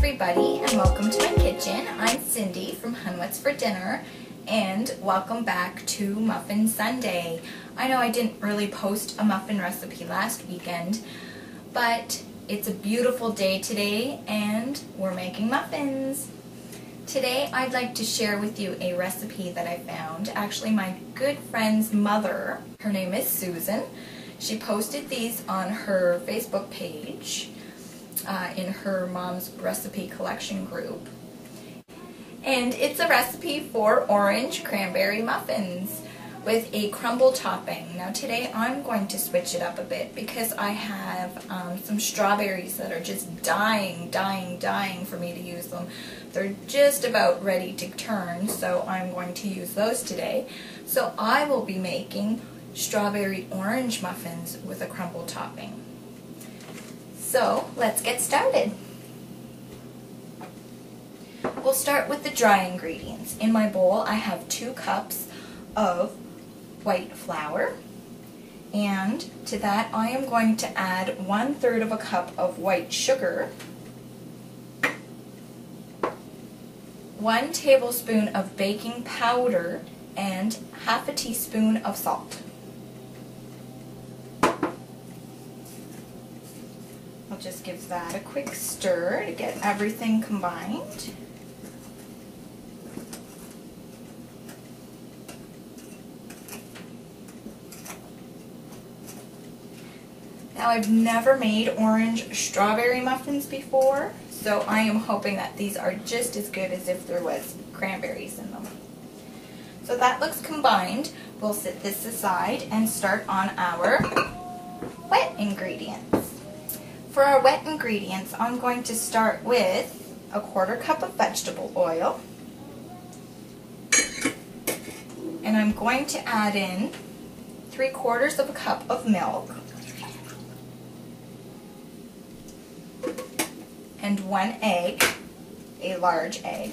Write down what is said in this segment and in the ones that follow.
everybody, and welcome to my kitchen. I'm Cindy from What's for Dinner, and welcome back to Muffin Sunday. I know I didn't really post a muffin recipe last weekend, but it's a beautiful day today and we're making muffins. Today I'd like to share with you a recipe that I found. Actually, my good friend's mother, her name is Susan, she posted these on her Facebook page in her mom's recipe collection group. And it's a recipe for orange cranberry muffins with a crumble topping. Now today I'm going to switch it up a bit because I have some strawberries that are just dying for me to use them. They're just about ready to turn, so I'm going to use those today. So I will be making strawberry orange muffins with a crumble topping. So let's get started. We'll start with the dry ingredients. In my bowl I have 2 cups of white flour, and to that I am going to add 1/3 of a cup of white sugar, 1 tablespoon of baking powder, and 1/2 teaspoon of salt. I'll just give that a quick stir to get everything combined. Now I've never made orange strawberry muffins before, so I am hoping that these are just as good as if there was cranberries in them. So that looks combined. We'll set this aside and start on our wet ingredients. For our wet ingredients, I'm going to start with a 1/4 cup of vegetable oil, and I'm going to add in 3/4 of a cup of milk and 1 egg, a large egg.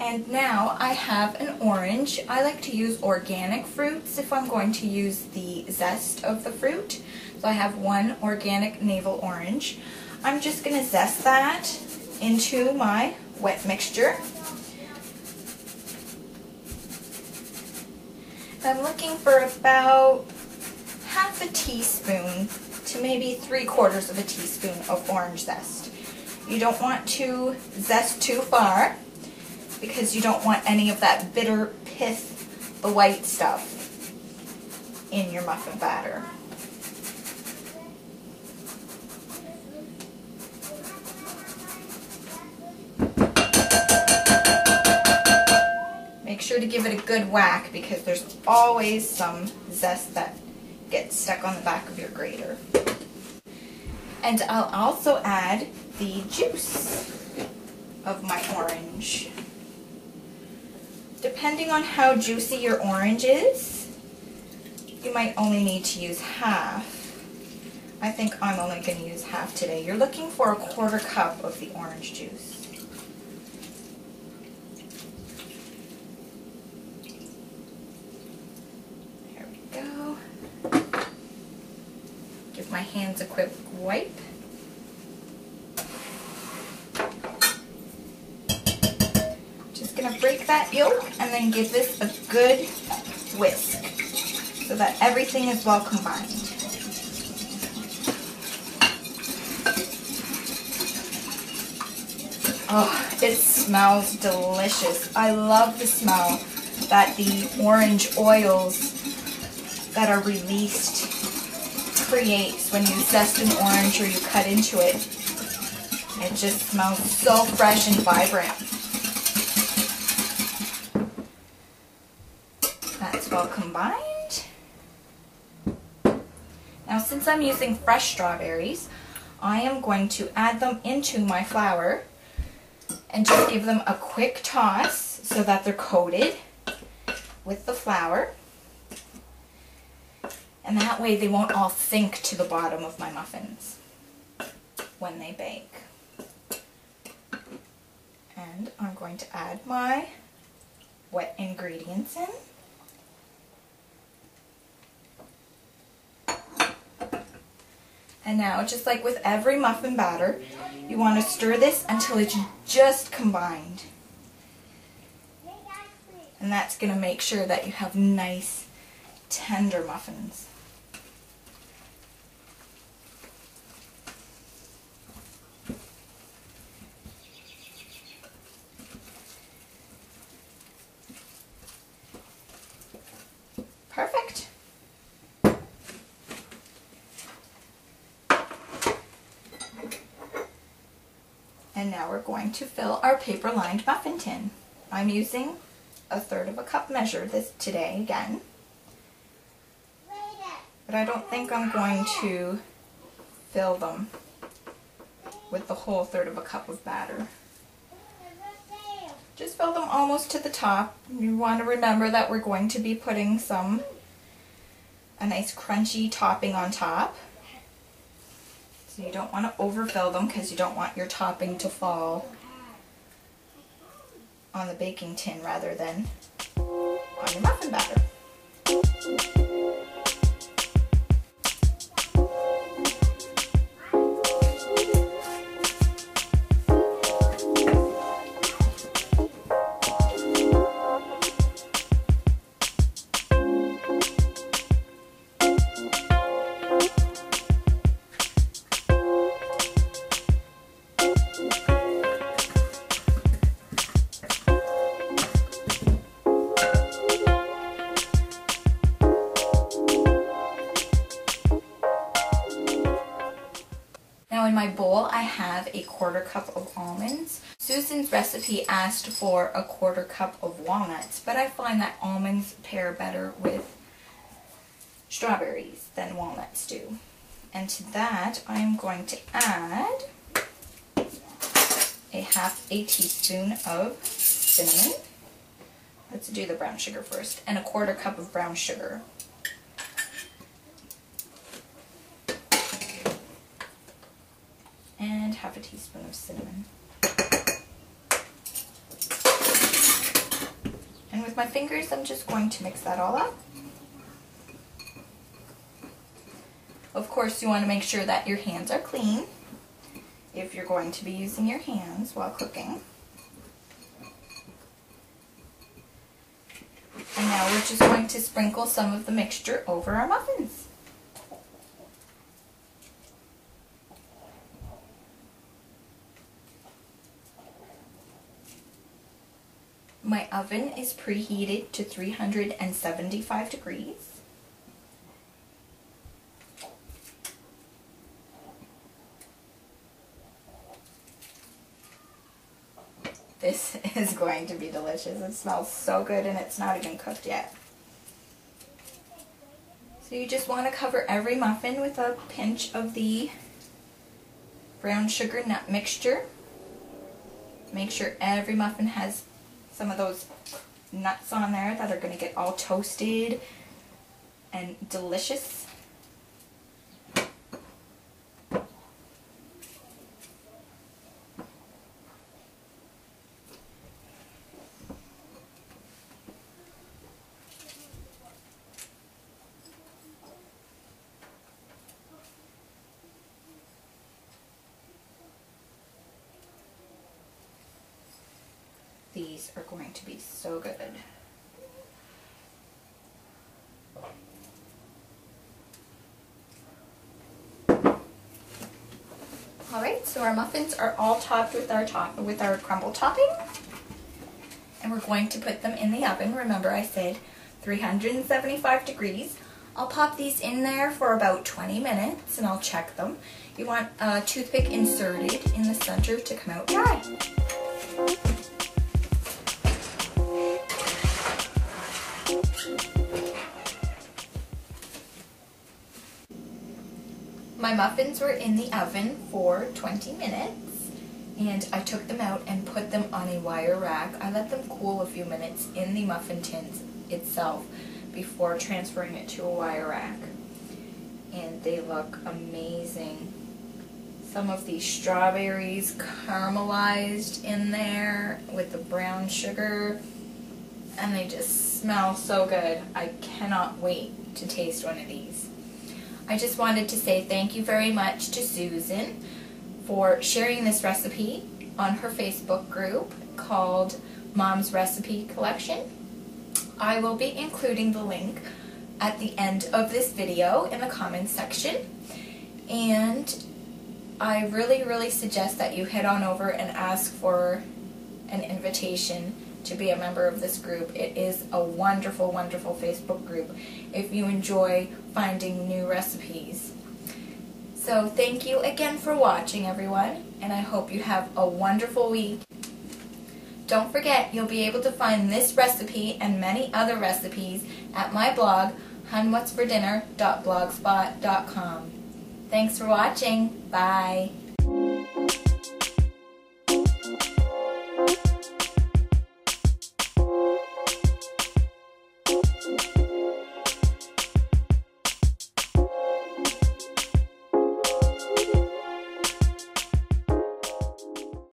And now I have an orange. I like to use organic fruits if I'm going to use the zest of the fruit. So I have 1 organic navel orange. I'm just going to zest that into my wet mixture. I'm looking for about 1/2 teaspoon to maybe 3/4 of a teaspoon of orange zest. You don't want to zest too far because you don't want any of that bitter pith, the white stuff, in your muffin batter. Make sure to give it a good whack because there's always some zest that gets stuck on the back of your grater. And I'll also add the juice of my orange. Depending on how juicy your orange is, you might only need to use 1/2. I think I'm only going to use 1/2 today. You're looking for a 1/4 cup of the orange juice. There we go. Give my hands a quick wipe. Going to break that yolk and then give this a good whisk so that everything is well combined. Oh, it smells delicious. I love the smell that the orange oils that are released creates when you zest an orange or you cut into it. It just smells so fresh and vibrant. That's well combined. Now since I'm using fresh strawberries, I am going to add them into my flour and just give them a quick toss so that they're coated with the flour. And that way they won't all sink to the bottom of my muffins when they bake. And I'm going to add my wet ingredients in. And now, just like with every muffin batter, you want to stir this until it's just combined. And that's going to make sure that you have nice, tender muffins. Perfect. And now we're going to fill our paper-lined muffin tin. I'm using 1/3 cup measure today again. But I don't think I'm going to fill them with the whole 1/3 cup of batter. Just fill them almost to the top. You want to remember that we're going to be putting a nice crunchy topping on top. So you don't want to overfill them because you don't want your topping to fall on the baking tin rather than on your muffin batter. Now in my bowl I have a 1/4 cup of almonds. Susan's recipe asked for a 1/4 cup of walnuts, but I find that almonds pair better with strawberries than walnuts do. And to that I'm going to add a 1/2 teaspoon of cinnamon. Let's do the brown sugar first, and a 1/4 cup of brown sugar. And 1/2 teaspoon of cinnamon. And with my fingers, I'm just going to mix that all up. Of course, you want to make sure that your hands are clean if you're going to be using your hands while cooking. And now we're just going to sprinkle some of the mixture over our muffins. My oven is preheated to 375 degrees. This is going to be delicious. It smells so good and it's not even cooked yet. So you just want to cover every muffin with a pinch of the brown sugar nut mixture. Make sure every muffin has some of those nuts on there that are going to get all toasted and delicious. These are going to be so good. Alright, so our muffins are all topped with our crumble topping. And we're going to put them in the oven. Remember I said 375 degrees. I'll pop these in there for about 20 minutes and I'll check them. You want a toothpick inserted in the center to come out dry. My muffins were in the oven for 20 minutes and I took them out and put them on a wire rack. I let them cool a few minutes in the muffin tins itself before transferring it to a wire rack. And they look amazing. Some of these strawberries caramelized in there with the brown sugar, and they just smell so good. I cannot wait to taste one of these. I just wanted to say thank you very much to Susan for sharing this recipe on her Facebook group called Mom's Recipe Collection. I will be including the link at the end of this video in the comments section, and I really suggest that you head on over and ask for an invitation to be a member of this group. It is a wonderful Facebook group if you enjoy finding new recipes. So thank you again for watching, everyone, and I hope you have a wonderful week. Don't forget, you'll be able to find this recipe and many other recipes at my blog, hunwhatsfordinner.blogspot.com. Thanks for watching. Bye.